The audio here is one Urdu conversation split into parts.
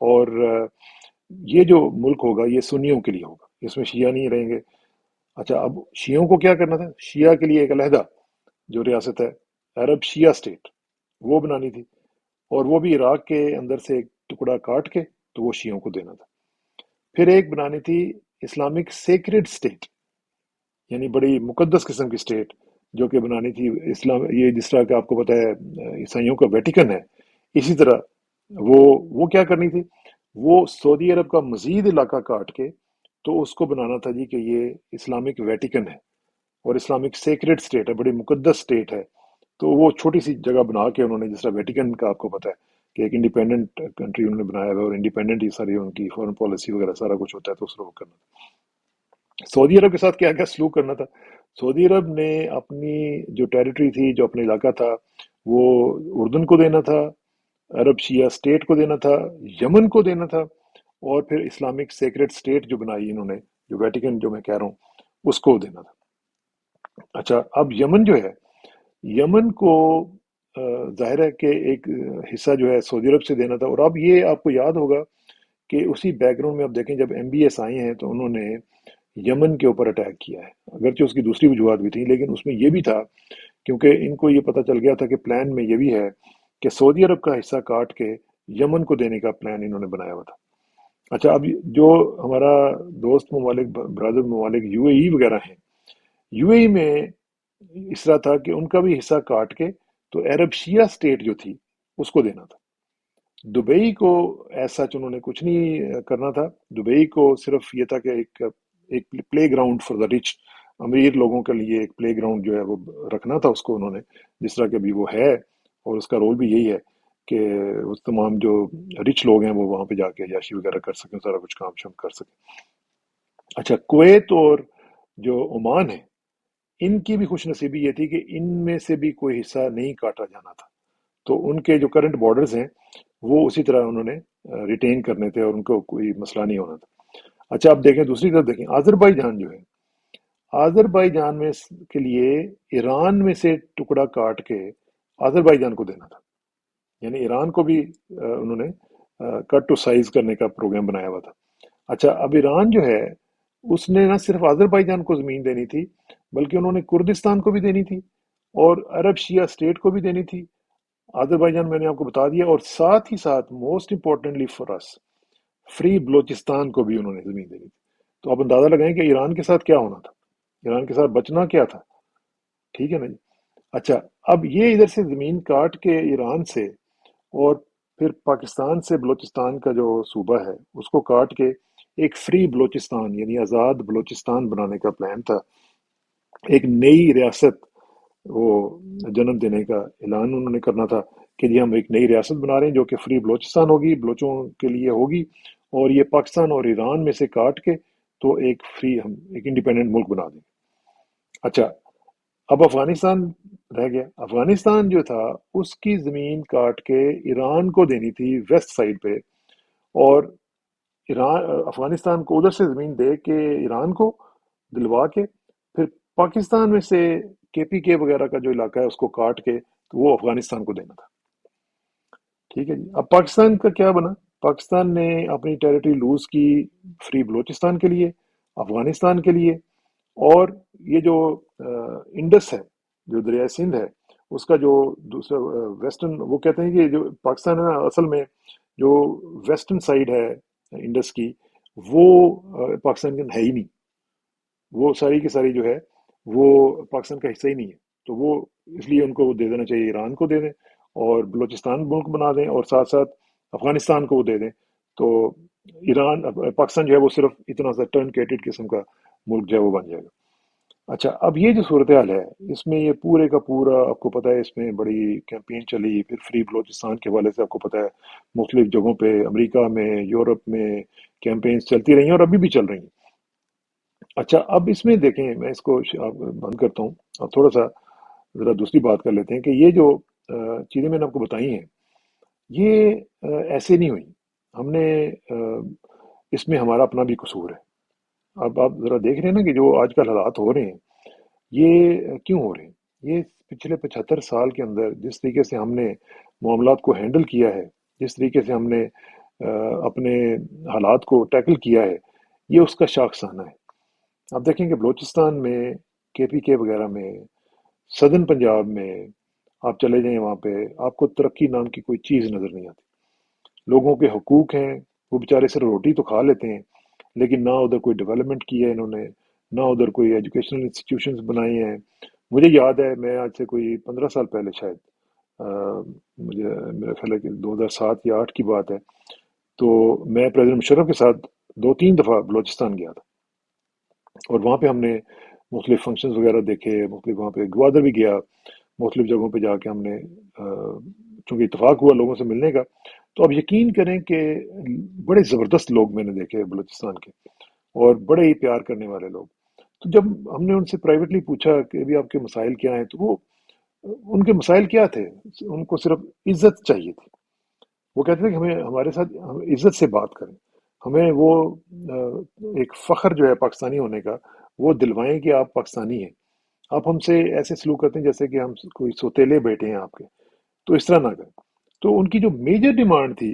اور یہ جو ملک ہوگا یہ سنیوں کے لیے ہوگا، اس میں شیعہ نہیں رہیں گے۔ اچھا، اب شیعوں کو کیا کرنا تھا؟ شیعہ کے لیے ایک علیحدہ جو ریاست ہے، عرب شیعہ اسٹیٹ، وہ بنانی تھی، اور وہ بھی عراق کے اندر سے ایک ٹکڑا کاٹ کے تو وہ شیعوں کو دینا تھا۔ پھر ایک بنانی تھی اسلامک سیکرڈ اسٹیٹ، یعنی بڑی مقدس قسم کی اسٹیٹ جو کہ بنانی تھی اسلام، یہ جس طرح کہ آپ کو پتہ ہے عیسائیوں کا ویٹیکن ہے، اسی طرح وہ کیا کرنی تھی؟ وہ سعودی عرب کا مزید علاقہ کاٹ کے تو اس کو بنانا تھا جی کہ یہ اسلامک ویٹیکن ہے اور اسلامک سیکرڈ اسٹیٹ ہے، بڑی مقدس اسٹیٹ ہے۔ تو وہ چھوٹی سی جگہ بنا کے انہوں نے، جس طرح ویٹیکن کا آپ کو پتہ ہے کہ ایک انڈیپینڈنٹ کنٹری انہوں نے بنایا ہوا ہے، اور انڈیپینڈنٹ ہی ساری ان کی فورن پالیسی وغیرہ سارا کچھ ہوتا ہے، تو اس کو کرنا تھا۔ سعودی عرب کے ساتھ کیا کیا سلوک کرنا تھا؟ سعودی عرب نے اپنی جو ٹیریٹری تھی، جو اپنا علاقہ تھا، وہ اردن کو دینا تھا، عرب شیعہ اسٹیٹ کو دینا تھا، یمن کو دینا تھا، اور پھر اسلامک سیکرڈ اسٹیٹ جو بنائی انہوں نے، جو ویٹیکن جو میں کہہ رہا ہوں، اس کو دینا تھا۔ اچھا، اب یمن جو ہے، یمن کو ظاہر ہے کہ ایک حصہ جو ہے سعودی عرب سے دینا تھا، اور اب یہ آپ کو یاد ہوگا کہ اسی بیک گراؤنڈ میں آپ دیکھیں جب ایم بی ایس آئے ہیں تو انہوں نے یمن کے اوپر اٹیک کیا ہے، اگرچہ اس کی دوسری وجوہات بھی تھیں، لیکن اس میں یہ بھی تھا کیونکہ ان کو یہ پتہ چل گیا تھا کہ پلان میں یہ بھی ہے کہ سعودی عرب کا حصہ کاٹ کے یمن کو دینے کا پلان انہوں نے بنایا ہوا تھا۔ اچھا، اب جو ہمارا دوست ممالک، برادر ممالک یو اے ای وغیرہ ہیں، یو اے ای میں اس طرح تھا کہ ان کا بھی حصہ کاٹ کے تو عرب شیعہ اسٹیٹ جو تھی اس کو دینا تھا۔ دبئی کو ایسا انہوں نے کچھ نہیں کرنا تھا، دبئی کو صرف یہ تھا کہ ایک playground for the rich, امیر لوگوں کے لیے ایک پلے گراؤنڈ جو ہے وہ رکھنا تھا اس کو انہوں نے، جس طرح کہ ابھی وہ ہے، اور اس کا رول بھی یہی ہے کہ اس تمام جو رچ لوگ ہیں وہ وہاں پہ جا کے عیاشی وغیرہ کر سکیں، سارا کچھ کام شام کر سکیں۔ اچھا، کویت اور جو عمان ہے، ان کی بھی خوش نصیبی یہ تھی کہ ان میں سے بھی کوئی حصہ نہیں کاٹا جانا تھا، تو ان کے جو کرنٹ بارڈرز ہیں وہ اسی طرح انہوں نے ریٹین کرنے تھے، اور ان کو کوئی مسئلہ نہیں ہونا تھا۔ اچھا، آپ دیکھیں دوسری طرف، دیکھیں آذربائی جان جو ہے، آذربائی جان میں کے لیے ایران میں سے ٹکڑا کاٹ کے آذربائی جان کو دینا تھا، یعنی ایران کو بھی انہوں نے کٹ ٹو سائز کرنے کا پروگرام بنایا ہوا تھا۔ اچھا، اب ایران جو ہے اس نے نہ صرف آذربائی جان کو زمین دینی تھی، بلکہ انہوں نے کردستان کو بھی دینی تھی اور عرب شیعہ اسٹیٹ کو بھی دینی تھی۔ آذربائی جان میں نے آپ کو بتا دیا، اور ساتھ ہی ساتھ most importantly for us, free Balochistan کو بھی انہوں نے زمین دینی تھی۔ تو آپ اندازہ لگائیں کہ ایران کے ساتھ کیا ہونا تھا، ایران کے ساتھ بچنا کیا تھا، ٹھیک ہے نا جی۔ اچھا، اب یہ ادھر سے زمین کاٹ کے ایران سے، اور پھر پاکستان سے بلوچستان کا جو صوبہ ہے اس کو کاٹ کے ایک فری بلوچستان یعنی آزاد بلوچستان بنانے کا پلان تھا، ایک نئی ریاست وہ جنم دینے کا اعلان انہوں نے کرنا تھا کہ جی ہم ایک نئی ریاست بنا رہے ہیں جو کہ فری بلوچستان ہوگی، بلوچوں کے لیے ہوگی، اور یہ پاکستان اور ایران میں سے کاٹ کے تو ایک فری، ہم ایک انڈیپینڈنٹ ملک بنا دیں۔ اچھا، اب افغانستان رہ گیا۔ افغانستان جو تھا اس کی زمین کاٹ کے ایران کو دینی تھی ویسٹ سائڈ پہ، اور ایران افغانستان کو ادھر سے زمین دے کے ایران کو دلوا کے پھر پاکستان میں سے کے پی کے وغیرہ کا جو علاقہ ہے اس کو کاٹ کے تو وہ افغانستان کو دینا تھا، ٹھیک ہے جی۔ اب پاکستان کا کیا بنا؟ پاکستان نے اپنی ٹیریٹری لوز کی فری بلوچستان کے لیے، افغانستان کے لیے، اور یہ جو انڈس ہے، جو دریائے سندھ ہے، اس کا جو دوسرا ویسٹرن، وہ کہتے ہیں کہ جو پاکستان ہے نا، اصل میں جو ویسٹرن سائڈ ہے انڈس کی، وہ پاکستان کے ہے ہی نہیں، وہ ساری کی ساری جو ہے وہ پاکستان کا حصہ ہی نہیں ہے، تو وہ اس لیے ان کو دے دینا چاہیے، ایران کو دے دیں اور بلوچستان ملک بنا دیں، اور ساتھ ساتھ افغانستان کو وہ دے دیں، تو ایران پاکستان جو ہے وہ صرف اتنا سا ٹرنکیٹڈ قسم کا ملک جو ہے وہ بن جائے گا۔ اچھا، اب یہ جو صورتحال ہے اس میں یہ پورے کا پورا آپ کو پتہ ہے، اس میں بڑی کیمپین چلی، پھر فری بلوچستان کے حوالے سے آپ کو پتہ ہے مختلف جگہوں پہ، امریکہ میں، یورپ میں کیمپینز چلتی رہی ہیں اور ابھی بھی چل رہی ہیں۔ اچھا، اب اس میں دیکھیں، میں اس کو بند کرتا ہوں، اب تھوڑا سا ذرا دوسری بات کر لیتے ہیں کہ یہ جو چیزیں میں نے آپ کو بتائی ہیں یہ ایسے نہیں ہوئی، ہم نے اس میں ہمارا اپنا بھی قصور ہے۔ اب آپ ذرا دیکھ رہے ہیں نا کہ جو آج کل حالات ہو رہے ہیں یہ کیوں ہو رہے ہیں؟ یہ پچھلے 75 سال کے اندر جس طریقے سے ہم نے معاملات کو ہینڈل کیا ہے، جس طریقے سے ہم نے اپنے حالات کو ٹیکل کیا ہے، یہ اس کا شاخسانہ ہے۔ آپ دیکھیں کہ بلوچستان میں، کے پی کے وغیرہ میں، سدرن پنجاب میں آپ چلے جائیں، وہاں پہ آپ کو ترقی نام کی کوئی چیز نظر نہیں آتی۔ لوگوں کے حقوق ہیں، وہ بیچارے صرف روٹی تو کھا لیتے ہیں، لیکن نہ ادھر کوئی ڈیولپمنٹ کی ہے انہوں نے، نہ ادھر کوئی ایجوکیشنل انسٹیٹیوشنز بنائی ہیں۔ مجھے یاد ہے، میں آج سے کوئی 15 سال پہلے شاید، مجھے میرا خیال ہے کہ 2007 یا 2008 کی بات ہے، تو میں پریزیڈنٹ مشرف کے ساتھ 2 3 دفعہ بلوچستان گیا تھا، اور وہاں پہ ہم نے مختلف فنکشنز وغیرہ دیکھے، مختلف وہاں پہ گوادر بھی گیا، مختلف جگہوں پہ جا کے ہم نے چونکہ اتفاق ہوا لوگوں سے ملنے کا، تو آپ یقین کریں کہ بڑے زبردست لوگ میں نے دیکھے بلوچستان کے، اور بڑے ہی پیار کرنے والے لوگ۔ تو جب ہم نے ان سے پرائیویٹلی پوچھا کہ ابھی آپ کے مسائل کیا ہیں، تو وہ، ان کے مسائل کیا تھے؟ ان کو صرف عزت چاہیے تھی۔ وہ کہتے تھے کہ ہمیں ہمارے ساتھ ہم عزت سے بات کریں، ہمیں وہ ایک فخر جو ہے پاکستانی ہونے کا، وہ دلوائیں کہ آپ پاکستانی ہیں۔ آپ ہم سے ایسے سلوک کرتے ہیں جیسے کہ ہم کوئی سوتیلے بیٹے ہیں آپ کے، تو اس طرح نہ کریں۔ تو ان کی جو میجر ڈیمانڈ تھی،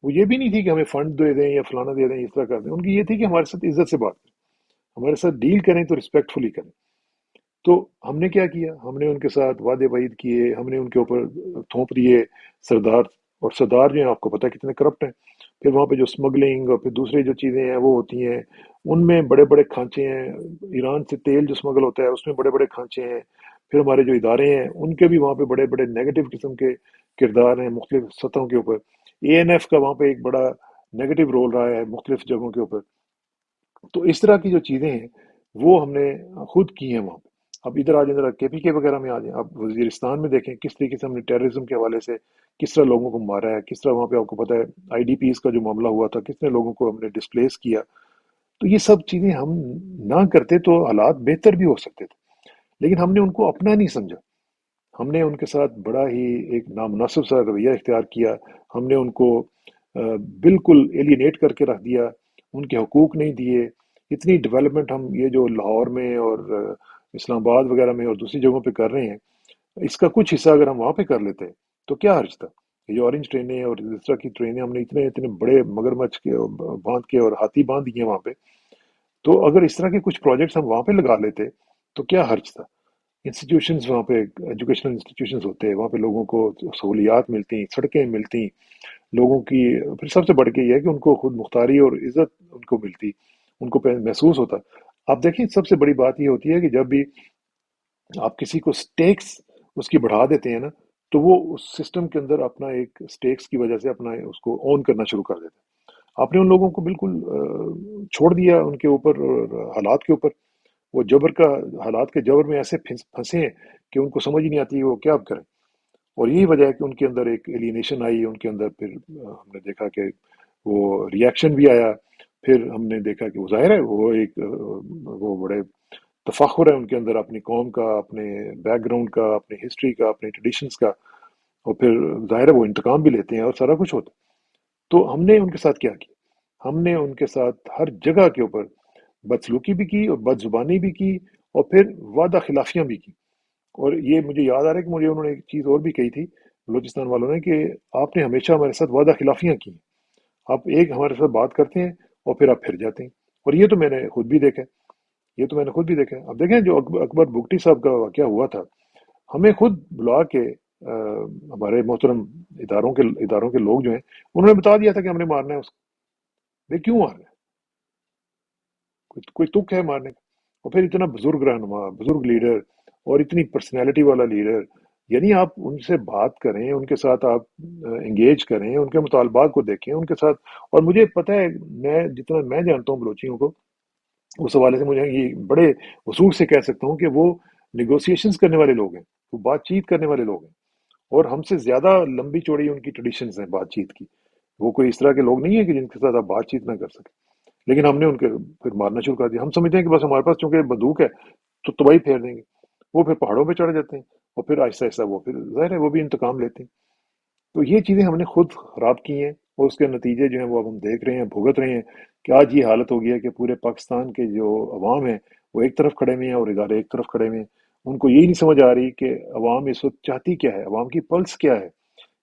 وہ یہ بھی نہیں تھی کہ ہمیں فنڈ دے دیں یا فلانا دے دیں، اس طرح کر دیں۔ ان کی یہ تھی کہ ہمارے ساتھ عزت سے بات کریں، ہمارے ساتھ ڈیل کریں تو ریسپیکٹفلی کریں۔ تو ہم نے کیا کیا؟ ہم نے ان کے ساتھ وعدے وعید کیے، ہم نے ان کے اوپر تھوپ دیے سردار، اور سردار جو ہیں آپ کو پتہ ہے کتنے کرپٹ ہیں۔ پھر وہاں پہ جو اسمگلنگ اور پھر دوسری جو چیزیں ہیں وہ ہوتی ہیں، ان میں بڑے بڑے کھانچے ہیں۔ ایران سے تیل جو اسمگل ہوتا ہے اس میں بڑے بڑے کھانچے ہیں۔ پھر ہمارے جو ادارے ہیں ان کے بھی وہاں پہ بڑے بڑے نیگیٹو قسم کے کردار ہیں مختلف سطحوں کے اوپر۔ اے این ایف کا وہاں پہ ایک بڑا نیگیٹو رول رہا ہے مختلف جگہوں کے اوپر۔ تو اس طرح کی جو چیزیں ہیں وہ ہم نے خود کی ہیں وہاں پہ۔ اب ادھر آ جائیں، ذرا کے پی کے وغیرہ میں آ جائیں، آپ وزیرستان میں دیکھیں کس طریقے سے ہم نے ٹیررزم کے حوالے سے کس طرح لوگوں کو مارا ہے، کس طرح وہاں پہ آپ کو پتہ ہے آئی ڈی پیز کا جو معاملہ ہوا تھا، کتنے لوگوں کو ہم نے ڈسپلیس کیا۔ تو یہ سب چیزیں ہم نہ کرتے تو حالات بہتر بھی ہو سکتے تھے، لیکن ہم نے ان کو اپنا نہیں سمجھا۔ ہم نے ان کے ساتھ بڑا ہی ایک نامناسب سا رویہ اختیار کیا۔ ہم نے ان کو بالکل ایلینیٹ کر کے رکھ دیا، ان کے حقوق نہیں دیے۔ اتنی ڈیولپمنٹ ہم یہ جو لاہور میں اور اسلام آباد وغیرہ میں اور دوسری جگہوں پہ کر رہے ہیں، اس کا کچھ حصہ اگر ہم وہاں پہ کر لیتے تو کیا حرج تھا؟ یہ جو اورنج ٹرینیں اور اس طرح کی ٹرینیں ہم نے اتنے اتنے بڑے مگرمچھ کے باندھ کے اور ہاتھی باندھ دیے وہاں پہ، تو اگر اس طرح کے کچھ پروجیکٹس ہم وہاں پہ لگا لیتے تو کیا حرج تھا؟ انسٹیٹیوشنز وہاں پہ، ایجوکیشنل انسٹیٹیوشنز ہوتے، وہاں پہ لوگوں کو سہولیات ملتی، سڑکیں ملتی لوگوں کی، پھر سب سے بڑھ کے یہ ہے کہ ان کو خود مختاری اور عزت ان کو ملتی، ان کو محسوس ہوتا۔ آپ دیکھیں سب سے بڑی بات یہ ہوتی ہے کہ جب بھی آپ کسی کو سٹیکس اس کی بڑھا دیتے ہیں نا، تو وہ اس سسٹم کے اندر اپنا ایک سٹیکس کی وجہ سے اپنا اس کو اون کرنا شروع کر دیتے ہیں۔ آپ نے ان لوگوں کو بالکل چھوڑ دیا ان کے اوپر اور حالات کے اوپر، وہ جبر کا، حالات کے جبر میں ایسے پھنسے ہیں کہ ان کو سمجھ ہی نہیں آتی وہ کیا کریں۔ اور یہی وجہ ہے کہ ان کے اندر ایک ایلینیشن آئی، ان کے اندر پھر ہم نے دیکھا کہ وہ ریاکشن بھی آیا۔ پھر ہم نے دیکھا کہ وہ ظاہر ہے وہ ایک وہ بڑے تفاخر ہے ان کے اندر اپنی قوم کا، اپنے بیک گراؤنڈ کا، اپنی ہسٹری کا، اپنے ٹریڈیشنز کا، اور پھر ظاہر ہے وہ انتقام بھی لیتے ہیں اور سارا کچھ ہوتا ہے۔ تو ہم نے ان کے ساتھ کیا کیا؟ ہم نے ان کے ساتھ ہر جگہ کے اوپر بدسلوکی بھی کی اور بد زبانی بھی کی، اور پھر وعدہ خلافیاں بھی کی۔ اور یہ مجھے یاد آ رہا ہے کہ مجھے انہوں نے ایک چیز اور بھی کہی تھی بلوچستان والوں نے، کہ آپ نے ہمیشہ ہمارے ساتھ وعدہ خلافیاں کی ہیں، آپ ایک ہمارے ساتھ بات کرتے ہیں اور پھر آپ پھر جاتے ہیں۔ اور یہ تو میں نے خود بھی دیکھا ہے، یہ تو میں نے خود بھی دیکھا ہے۔ اب دیکھیں جو اکبر بگٹی صاحب کا واقعہ ہوا تھا، ہمیں خود بلا کے ہمارے محترم اداروں کے لوگ جو ہیں، انہوں نے بتا دیا تھا کہ ہم نے مارنا ہے اس کو۔ بھئی کیوں مارنا ہے؟ کوئی تک ہے مارنے کا؟ اور پھر اتنا بزرگ رہنما، بزرگ لیڈر، اور اتنی پرسنالٹی والا لیڈر، یعنی آپ ان سے بات کریں، ان کے ساتھ آپ انگیج کریں، ان کے مطالبات کو دیکھیں ان کے ساتھ۔ اور مجھے پتہ ہے، میں جتنا میں جانتا ہوں بلوچیوں کو، اس حوالے سے مجھے یہ بڑے وثوق سے کہہ سکتا ہوں کہ وہ نیگوسیشنز کرنے والے لوگ ہیں، وہ بات چیت کرنے والے لوگ ہیں، اور ہم سے زیادہ لمبی چوڑی ان کی ٹریڈیشنز ہیں بات چیت کی۔ وہ کوئی اس طرح کے لوگ نہیں ہیں کہ جن کے ساتھ آپ بات چیت نہ کر سکیں۔ لیکن ہم نے ان کے پھر مارنا شروع کر دیا۔ ہم سمجھتے ہیں کہ بس ہمارے پاس چونکہ بندوق ہے تو تباہی پھیر دیں گے۔ وہ پھر پہاڑوں پہ چڑھ جاتے ہیں، اور پھر آہستہ آہستہ وہ پھر ظاہر ہے وہ بھی انتقام لیتے ہیں۔ تو یہ چیزیں ہم نے خود خراب کی ہیں، اور اس کے نتیجے جو ہیں وہ اب ہم دیکھ رہے ہیں، بھگت رہے ہیں، کہ آج یہ حالت ہو گئی ہے کہ پورے پاکستان کے جو عوام ہیں وہ ایک طرف کھڑے ہوئے ہیں اور ادارے ایک طرف کھڑے ہوئے ہیں۔ ان کو یہی نہیں سمجھ آ رہی کہ عوام اس وقت چاہتی کیا ہے، عوام کی پلس کیا ہے۔